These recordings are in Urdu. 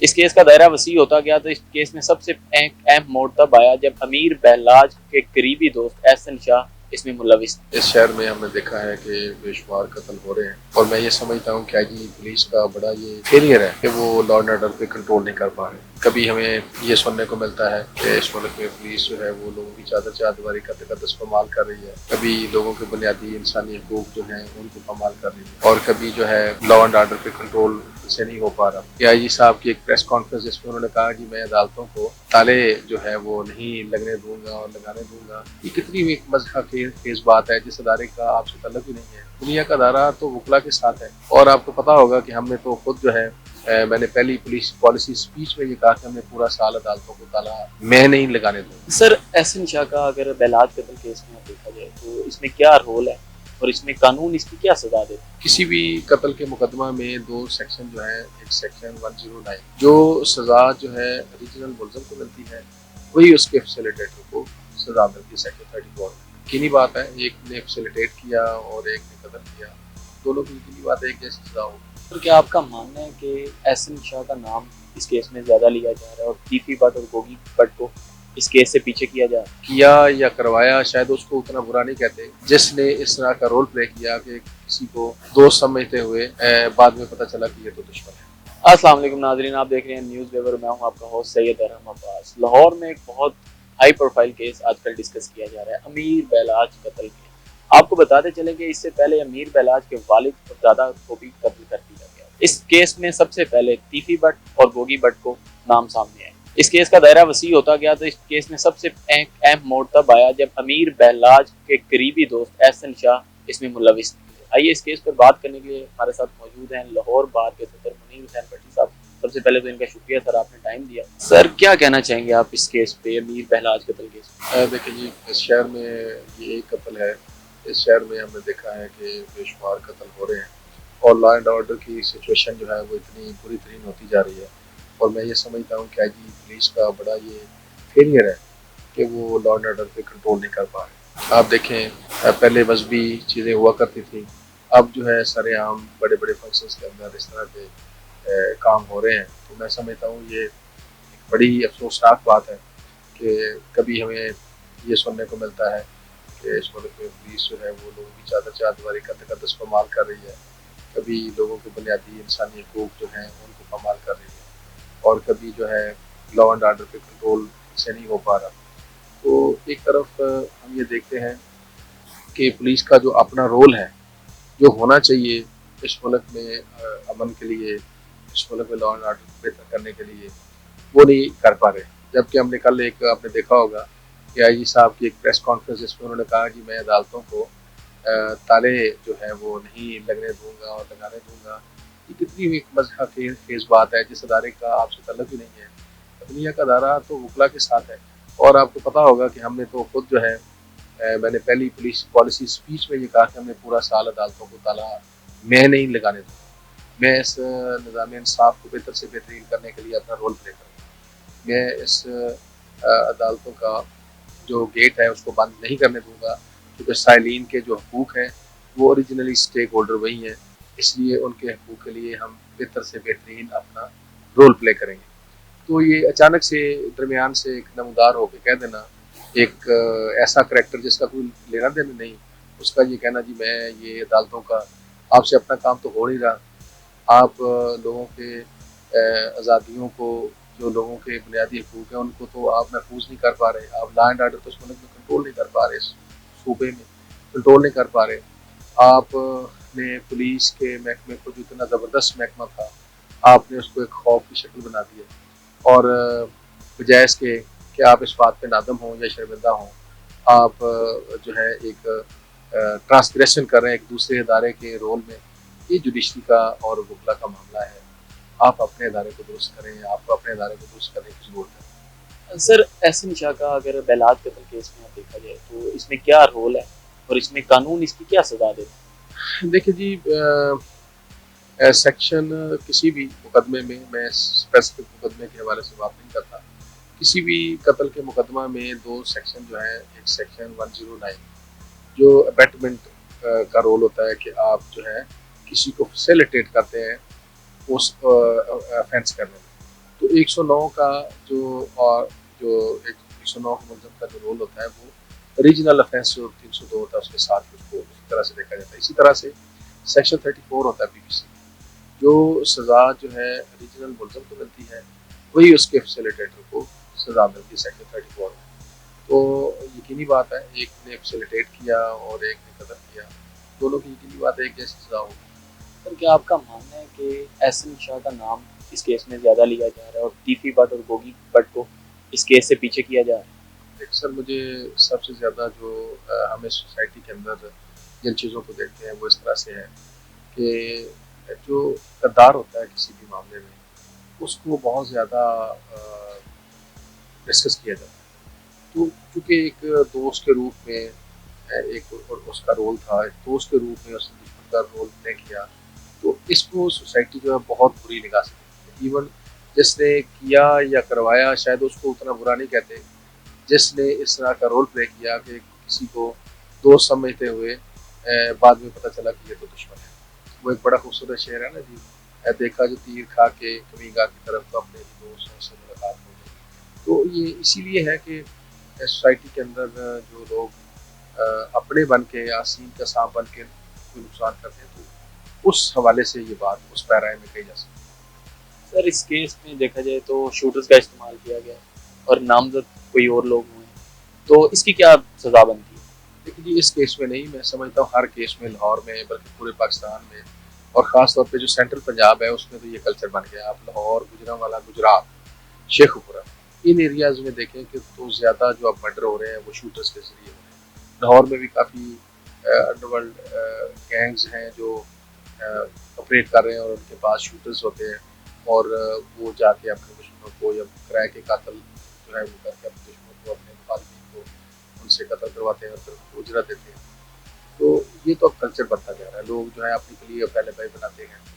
اس کیس کا دائرہ وسیع ہوتا گیا تو اس کیس میں سب سے اہم موڑ تب آیا جب امیر بہلاج کے قریبی دوست احسن شاہ اس میں ملوث تھے۔ اس شہر میں ہم نے دیکھا ہے کہ بے شمار قتل ہو رہے ہیں، اور میں یہ سمجھتا ہوں کہ آج پولیس کا بڑا یہ فیلئر ہے کہ وہ لا اینڈ آرڈر پہ کنٹرول نہیں کر پا رہے۔ کبھی ہمیں یہ سننے کو ملتا ہے کہ اس ملک میں پولیس جو ہے وہ لوگوں کی چادر چادواری کا تقدس پامال کر رہی ہے، کبھی لوگوں کے بنیادی انسانی حقوق جو ہیں ان کو پامال کر رہی ہے، اور کبھی جو ہے لا اینڈ آرڈر پہ کنٹرول سے نہیں ہو پا رہا۔ کہ آئی جی صاحب کی ایک پریس کانفرنس جس میں انہوں نے کہا کہ میں عدالتوں کو تالے جو ہے وہ نہیں لگنے دوں گا اور لگانے دوں گا، یہ کتنی بھی مذہب خیز بات ہے جس ادارے کا آپ سے تعلق ہی نہیں ہے۔ دنیا کا ادارہ تو وکلا کے ساتھ ہے، اور آپ کو پتا ہوگا کہ ہم نے تو خود جو ہے میں نے پہلی پولیس پالیسی اسپیچ میں یہ کہا کہ ہم نے پورا سال عدالتوں کو تالا میں نہیں لگانے دوں گا۔ سر احسن شاہ کا اگر بہلاج قتل کیس میں دیکھا جائے تو اس میں کیا رول ہے اور اس میں قانون اس کی کیا سزا دیتا ہے؟ کسی بھی قتل کے مقدمہ میں دو سیکشن جو ہے، ایک سیکشن 109 جو سزا جو ہے ریجنل ملزم کو ملتی ہے، وہی اس کے فیسیلیٹیٹر کو سزا ملتی ہے سیکشن 34۔ یقینی بات ہے، ایک نے فیسیلیٹیٹ کیا اور ایک نے قتل کیا، دونوں کی یقینی بات ہے ایک جیسی سزا ہوگی۔ سر کیا آپ کا ماننا ہے کہ احسن شاہ کا نام اس کیس میں زیادہ لیا جا رہا ہے اور ٹیپی بٹ اور گوگی بٹ کو اس کیس سے پیچھے کیا جا رہا ہے؟ کیا یا کروایا شاید اس کو اتنا برا نہیں کہتے جس نے اس طرح کا رول پلے کیا کہ کسی کو دوست سمجھتے ہوئے بعد میں پتہ چلا کہ یہ تو دشمن ہے۔ السلام علیکم ناظرین، آپ دیکھ رہے ہیں نیوز ویور، میں ہوں آپ کا ہوسٹ سید ارحم عباس۔ لاہور میں ایک بہت ہائی پروفائل کیس آج کل ڈسکس کیا جا رہا ہے، امیر بہلاج قتل کیس۔ آپ کو بتاتے چلیں کہ اس سے پہلے امیر بہلاج کے والد اور دادا کو بھی قتل کر دیا گیا۔ اس کیس میں سب سے پہلے تیفی بٹ اور گوگی بٹ کو نام سامنے آئے۔ اس کیس کا دائرہ وسیع ہوتا گیا تو اس کیس میں سب سے اہم موڑ تب آیا جب امیر بہلاج کے قریبی دوست احسن شاہ اس میں ملوث تھے۔ آئیے اس کیس پر بات کرنے کے لیے ہمارے ساتھ موجود ہیں لاہور بار کے صدر منیر حسین بٹی صاحب۔ سب سے پہلے تو ان کا شکریہ سر، آپ نے ٹائم دیا۔ سر کیا کہنا چاہیں گے آپ اس کیس پہ، امیر بہلاج قتل کیس پہ؟ دیکھیں جی، اس شہر میں یہ ایک قتل ہے۔ اس شہر میں ہم نے دیکھا ہے کہ بے شمار قتل ہو رہے ہیں، اور لا اینڈ آرڈر کی سچویشن جو ہے وہ اتنی بری ترین ہوتی جا رہی ہے، اور میں یہ سمجھتا ہوں کہ آئی جی پولیس کا بڑا یہ فیلئر ہے کہ وہ لا اینڈ آرڈر پہ کنٹرول نہیں کر پا رہے۔ آپ دیکھیں، پہلے مذہبی چیزیں ہوا کرتی تھیں، اب جو ہے سارے عام بڑے بڑے فنکشنز کے اندر اس طرح کے کام ہو رہے ہیں، تو میں سمجھتا ہوں یہ ایک بڑی افسوسناک بات ہے کہ کبھی ہمیں یہ سننے کو ملتا ہے کہ اس ملک میں پولیس جو ہے وہ لوگوں کی چادر چادواری کا تقدس پامال کر رہی ہے، کبھی لوگوں کے بنیادی انسانی حقوق جو ہیں ان کو پامال کر رہی ہے، اور کبھی جو ہے لا اینڈ آرڈر پہ کنٹرول سے نہیں ہو پا رہا۔ تو ایک طرف ہم یہ دیکھتے ہیں کہ پولیس کا جو اپنا رول ہے، جو ہونا چاہیے اس ملک میں امن کے لیے، اس ملک میں لا اینڈ آرڈر بہتر کرنے کے لیے، وہ نہیں کر پا رہے۔ جبکہ ہم نے کل ایک آپ نے دیکھا ہوگا کہ آئی جی صاحب کی ایک پریس کانفرنس جس میں انہوں نے کہا کہ میں عدالتوں کو تالے جو ہے وہ نہیں لگنے دوں گا اور لگانے دوں گا، یہ کتنی بھی مذہب خیز بات ہے جس ادارے کا آپ سے تعلق ہی نہیں ہے۔ دنیا کا ادارہ تو وکلا کے ساتھ ہے، اور آپ کو پتا ہوگا کہ ہم نے تو خود جو ہے میں نے پہلی پولیس پالیسی اسپیچ میں یہ کہا کہ ہم نے پورا سال عدالتوں کو تالا میں نہیں لگانے دوں گا، میں اس نظام انصاف کو بہتر سے بہترین کرنے کے لیے اپنا رول پلے کروں گا، میں اس عدالتوں کا جو گیٹ ہے اس کو بند نہیں کرنے دوں گا، کیونکہ سائلین کے جو حقوق ہیں وہ اوریجنلی اسٹیک ہولڈر وہی ہیں، اس لیے ان کے حقوق کے لیے ہم بہتر سے بہترین اپنا رول پلے کریں گے۔ تو یہ اچانک سے درمیان سے ایک نمودار ہو کے کہہ دینا، ایک ایسا کریکٹر جس کا کوئی لینا دینا نہیں، اس کا یہ کہنا جی میں یہ عدالتوں کا، آپ سے اپنا کام تو ہو نہیں رہا، آپ لوگوں کے آزادیوں کو، جو لوگوں کے بنیادی حقوق ہیں ان کو تو آپ محفوظ نہیں کر پا رہے، آپ لا اینڈ آرڈر تو اس ملک میں کنٹرول نہیں کر پا رہے، اس صوبے میں کنٹرول نہیں کر پا رہے۔ آپ نے پولیس کے محکمے کو جو اتنا زبردست محکمہ تھا، آپ نے اس کو ایک خوف کی شکل بنا دیا، اور بجائے اس کے کہ آپ اس بات پہ نادم ہوں یا شرمندہ ہوں، آپ جو ہے ایک ٹرانسگریشن کر رہے ہیں ایک دوسرے ادارے کے رول میں۔ یہ جوڈیشری کا اور وکلا کا معاملہ ہے، آپ اپنے ادارے کو درست کریں، آپ کو اپنے ادارے کو درست کرنے کی ضرورت ہے۔ سر احسن شاہ کا اگر بہلاج قتل کیس میں دیکھا جائے تو اس میں کیا رول ہے اور اس میں قانون اس کی کیا سزا دیتا ہے؟ دیکھیں جی، سیکشن کسی بھی مقدمے میں، میں اسپیسیفک مقدمے کے حوالے سے بات نہیں کرتا، کسی بھی قتل کے مقدمہ میں دو سیکشن جو ہیں، ایک سیکشن 109 جو ابیٹمنٹ کا رول ہوتا ہے کہ آپ جو ہے کسی کو فیسیلیٹیٹ کرتے ہیں اس افینس کرنے میں، تو 109 کا جو اور جو 109 کا ملزم کا جو رول ہوتا ہے وہ ریجنل افینس جو 302 ہوتا ہے اس کے ساتھ اس کو اسی طرح سے دیکھا جاتا ہے. اسی طرح سے سیکشن 34 ہوتا ہے PPC جو سزا جو ہے ریجنل ملزم کو ملتی ہے وہی اس کے فیسیلیٹیٹر کو سزا ملتی ہے سیکشن 34 میں. تو یقینی بات ہے ایک نے فیسیلیٹیٹ کیا اور ایک نے قتل کیا, دونوں کی یقینی بات ہے ایک جیسی سزا ہوگی. سر کیا آپ کا ماننا ہے کہ احسن شاہ کا نام اس کیس میں زیادہ لیا جا رہا ہے اور ٹیفی بٹ اور گوگی بٹ کو اس کیس سے پیچھے کیا جا رہا ہے؟ سر مجھے سب سے زیادہ جو ہمیں سوسائٹی کے اندر جن چیزوں کو دیکھتے ہیں وہ اس طرح سے ہے کہ جو کردار ہوتا ہے کسی بھی معاملے میں اس کو بہت زیادہ ڈسکس کیا جاتا ہے. تو چونکہ ایک دوست کے روپ میں ایک اس کا رول تھا, ایک دوست کے روپ میں اس نے دشمن کا رول پلے کیا, تو اس کو سوسائٹی جو ہے بہت بری نگاہ سے دیکھتی ہے. ایون جس نے کیا یا کروایا شاید اس کو اتنا برا نہیں کہتے, جس نے اس طرح کا رول پلے کیا کہ کسی کو دوست سمجھتے ہوئے بعد میں پتہ چلا کہ یہ تو دشمن ہے. وہ ایک بڑا خوبصورت شعر ہے نا جی, دیکھا جو تیر کھا کے کمی گاہ کی طرف تو اپنے ہی دوست سے ملاقات ہو گئی. تو یہ اسی لیے ہے کہ سوسائٹی کے اندر جو لوگ اپنے بن کے یا سین کا سانپ بن کے کوئی نقصان کرتے ہیں تو اس حوالے سے یہ بات اس پیرائے میں کہی جا سکتی ہے. سر اس کیس میں دیکھا جائے تو شوٹرز کا استعمال کیا گیا اور نامزد کوئی اور لوگ ہوئے ہیں, تو اس کی کیا سزا بنتی ہے؟ لیکن جی اس کیس میں نہیں, میں سمجھتا ہوں ہر کیس میں لاہور میں بلکہ پورے پاکستان میں اور خاص طور پہ جو سینٹرل پنجاب ہے اس میں تو یہ کلچر بن گیا. آپ لاہور, گجرانوالہ, گجرات, شیخوپورہ ان ایریاز میں دیکھیں کہ تو زیادہ جو اب مرڈر ہو رہے ہیں وہ شوٹرز کے ذریعے ہو رہے ہیں. لاہور میں بھی کافی انڈر ورلڈ گینگز ہیں جو آپریٹ کر رہے ہیں اور ان کے پاس شوٹرز ہوتے ہیں اور وہ جا کے اپنے دشمنوں کو یا کرائے کے قاتل جو ہے وہ کر کے اپنے دشمنوں کو اپنے مخالفین کو ان سے قتل کرواتے ہیں اور پھر اجرت دیتے ہیں. تو یہ تو اب کلچر بنتا جا رہا ہے. لوگ جو ہے اپنی کے لیے پہلے بائی بناتے ہیں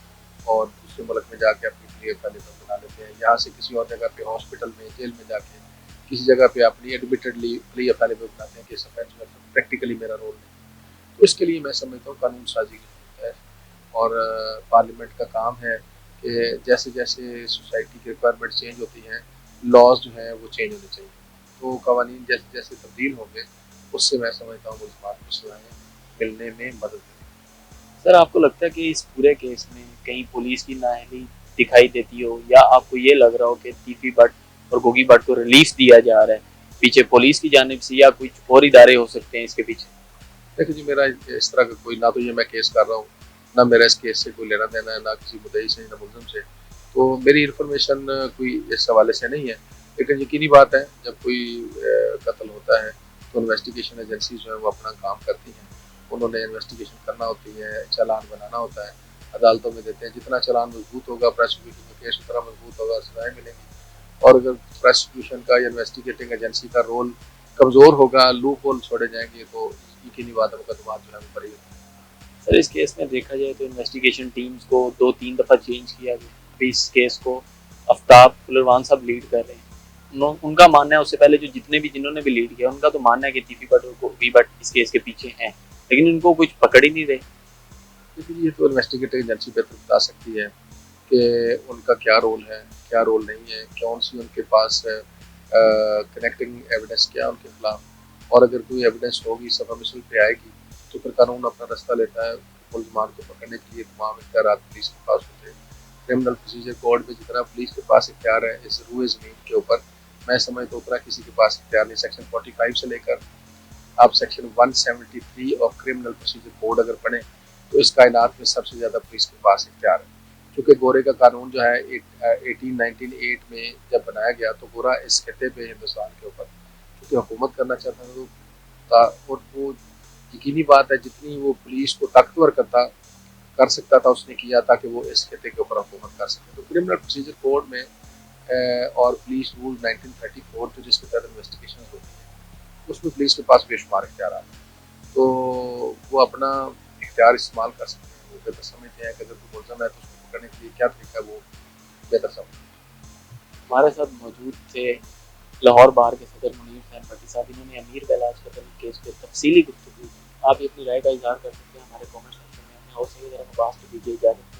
اور دوسرے ملک میں جا کے اپنی کے لیے پہلے بائی بنا لیتے ہیں. یہاں سے کسی اور جگہ پہ ہاسپٹل میں, جیل میں جا کے کسی جگہ پہ اپنی ایڈمیٹڈلی پلی اویلیبل بناتے ہیں کہ اس افینس میں پریکٹیکلی میرا رول نہیں. تو اس کے لیے میں سمجھتا ہوں قانون سازی کی ضرورت ہے اور پارلیمنٹ کا کام ہے کہ جیسے جیسے سوسائٹی کی ریکوائرمنٹ چینج ہوتی ہیں لاز جو ہیں وہ چینج ہونے چاہیے. تو قوانین جیسے جیسے تبدیل ہوں گے اس سے میں سمجھتا ہوں ملزمان کو سزائیں ملنے میں مدد ملے گی. سر آپ کو لگتا ہے کہ اس پورے کیس میں کہیں پولیس کی نااہلی دکھائی دیتی ہو, یا آپ کو یہ لگ رہا ہو کہ ٹیفی بٹ اور گوگی بٹ کو ریلیف دیا جا رہا ہے پیچھے پولیس کی جانب سے, یا کچھ اور ادارے ہو سکتے ہیں اس کے پیچھے؟ دیکھیں جی میرا اس طرح کا کوئی, نہ تو یہ میں کیس کر رہا ہوں, نہ میرا اس کیس سے کوئی لینا دینا ہے, نہ کسی مدعی سے نہ ملزم سے, تو میری انفارمیشن کوئی اس حوالے سے نہیں ہے. لیکن یقینی بات ہے جب کوئی قتل ہوتا ہے تو انویسٹیگیشن ایجنسیز جو ہیں وہ اپنا کام کرتی ہیں. انہوں نے انویسٹیگیشن کرنا ہوتی ہے, چالان بنانا ہوتا ہے, عدالتوں میں دیتے ہیں. جتنا چالان مضبوط ہوگا پروسیکیوشن کا کیس اتنا مضبوط ہوگا, سزائیں ملیں گی. اور اگر پروسیکیوشن کا یا انویسٹیگیٹنگ ایجنسی کا رول کمزور ہوگا, لوپ ہول چھوڑے جائیں گے, تو یقینی بات ہے مقدمات جو ہے وہ بڑی ہوتی ہیں. سر اس کیس میں دیکھا جائے تو انویسٹیگیشن ٹیمز کو 2-3 دفعہ چینج کیا گیا. ابھی اس کیس کو آفتاب کلروان صاحب لیڈ کر رہے ہیں. ان کا ماننا ہے, اس سے پہلے جو جتنے بھی جنہوں نے بھی لیڈ کیا ان کا تو ماننا ہے کہ ٹیفی بٹ اور گوگی بٹ اس کیس کے پیچھے ہیں, لیکن ان کو کچھ پکڑ ہی نہیں رہے. لیکن یہ تو انویسٹیگیٹنگ ایجنسی بہتر بتا سکتی ہے کہ ان کا کیا رول ہے, کیا رول نہیں ہے, کون سی ان کے پاس کنیکٹنگ ایویڈنس کیا ان کے خلاف. اور اگر کوئی ایویڈنس ہوگی صفحہ مثل پہ آئے گی تو پھر قانون اپنا رستہ لیتا ہے. ملزمان کو پکڑنے کے لیے تمام اختیارات پولیس کے پاس ہوتے ہیں. کرمنل پروسیجر کوڈ میں جتنا پولیس کے پاس اختیار ہے اس روئے زمین کے اوپر, میں سمجھتا ہوں اتنا کسی کے پاس اختیار نہیں. سیکشن 45 سے لے کر آپ section 173 of criminal procedure code اگر پڑھیں تو اس کائنات میں سب سے زیادہ پولیس کے پاس اختیار ہے. کیونکہ گورے کا قانون جو ہے 1898 میں جب بنایا گیا تو گورا اس خطے پہ ہندوستان کے اوپر کیونکہ حکومت کرنا چاہتا تھا, اور وہ یقینی بات ہے جتنی وہ پولیس کو طاقتور کر سکتا تھا اس نے کیا تاکہ وہ اس خطے کے اوپر حکومت کر سکے. تو کرمنل پروسیجر کوڈ میں اور پولیس رول 1934 جو جس کے تحت انویسٹیگیشن ہوتی ہیں اس میں پولیس کے پاس بے شمار اختیارات ہیں, تو وہ اپنا اختیار استعمال کر سکتے ہیں. وہ بہتر سمجھتے ہیں کہ اگر کوئی ملزم ہے تو اس کو پکڑنے کے لیے کیا طریقہ ہے وہ بہتر سمجھتے ہیں. ہمارے ساتھ موجود تھے لاہور بار کے صدر منیر حسین بھٹی صاحب. انہوں نے امیر بیلاج قتل کیس پہ تفصیلی گفتگو کی. آپ اپنی رائے کا اظہار کر سکتے ہیں ہمارے کامنٹ سیکشن میں. ہمیں اور صحیح طرح بات دیجیے اجازت.